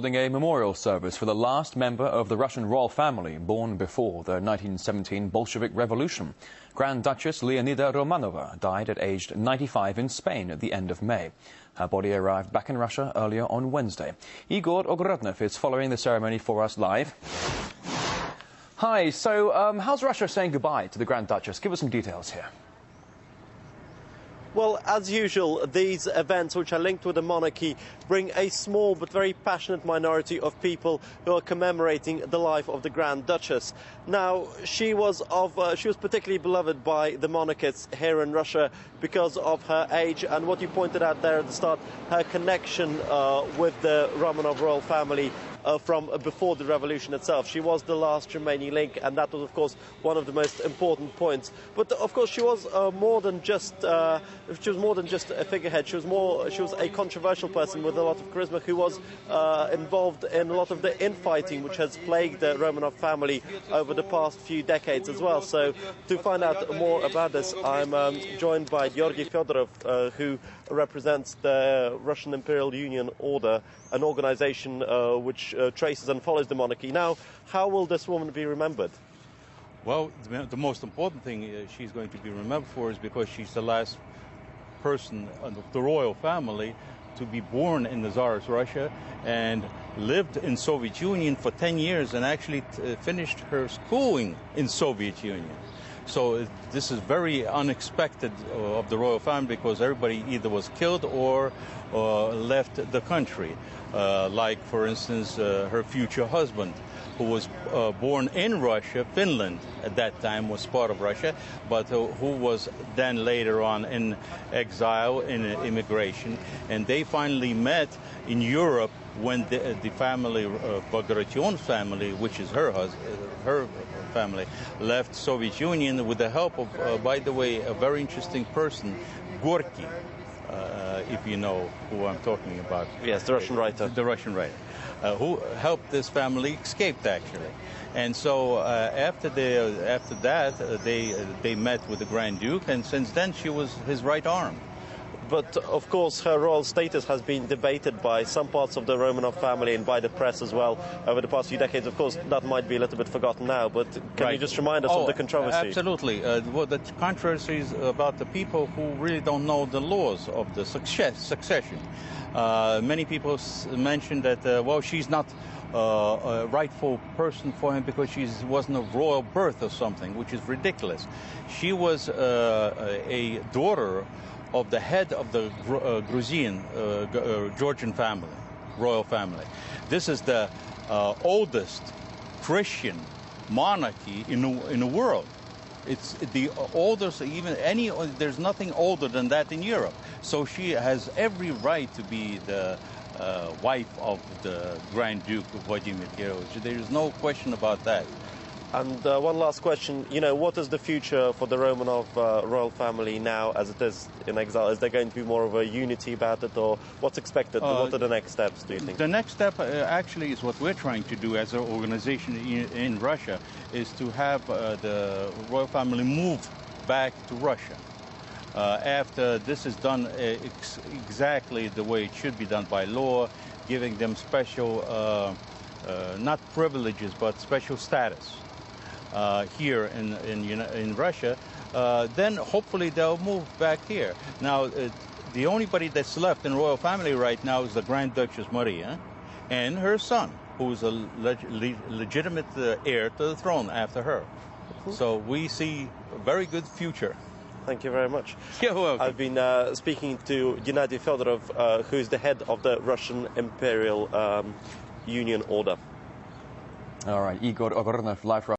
Holding a memorial service for the last member of the Russian royal family born before the 1917 Bolshevik Revolution. Grand Duchess Leonida Romanova died at aged 95 in Spain at the end of May. Her body arrived back in Russia earlier on Wednesday. Igor Ogrodnev is following the ceremony for us live. Hi, so how's Russia saying goodbye to the Grand Duchess? Give us some details here. Well, as usual, these events, which are linked with the monarchy, bring a small but very passionate minority of people who are commemorating the life of the Grand Duchess. Now, she was particularly beloved by the monarchists here in Russia because of her age and what you pointed out there at the start, her connection with the Romanov royal family from before the revolution itself. She was the last remaining link, and that was, of course, one of the most important points. But of course, she was more than just a figurehead. She was a controversial person with a lot of charisma, who was involved in a lot of the infighting which has plagued the Romanov family over the past few decades as well. So, to find out more about this, I'm joined by Г.А.Фёдоров, who represents the Russian Imperial Union Order, an organization which traces and follows the monarchy. Now, how will this woman be remembered? Well, the most important thing she's going to be remembered for is because she's the last person of the royal family to be born in the Tsar's Russia and lived in Soviet Union for 10 years and actually finished her schooling in Soviet Union. So this is very unexpected of the royal family, because everybody either was killed or left the country. Like, for instance, her future husband, who was born in Russia. Finland at that time was part of Russia, but who was then later on in exile, in immigration. And they finally met in Europe when the family, Bagration family, which is her family, left Soviet Union with the help of, by the way, a very interesting person, Gheorghi, if you know who I'm talking about. Yes, the Russian writer. The Russian writer, who helped this family escape, actually. And so after that, they met with the Grand Duke, and since then she was his right arm. But, of course, her royal status has been debated by some parts of the Romanov family and by the press as well over the past few decades. Of course, that might be a little bit forgotten now, but can you just remind us of the controversy? Absolutely. Well, the controversy is about the people who really don't know the laws of the succession. Many people mention that, well, she's not a rightful person for him because she wasn't of royal birth or something, which is ridiculous. She was a daughter of the head of the Georgian family, royal family. This is the oldest Christian monarchy in the world. It's the oldest, there's nothing older than that in Europe. So she has every right to be the wife of the Grand Duke Vladimir Kirillovich. There is no question about that. And one last question, what is the future for the Romanov royal family now as it is in exile? Is there going to be more of a unity about it, or what's expected? What are the next steps, do you think? The next step actually is what we're trying to do as an organization in Russia, is to have the royal family move back to Russia. After this is done exactly the way it should be done by law, giving them special, not privileges, but special status. Here in Russia, then hopefully they'll move back here. Now, the only body that's left in royal family right now is the Grand Duchess Maria and her son, who's a legitimate heir to the throne after her. So we see a very good future. Thank you very much. You're welcome. I've been speaking to Gennady Fёdorov, who's the head of the Russian Imperial Union Order. All right, Igor Ogrodnev, live from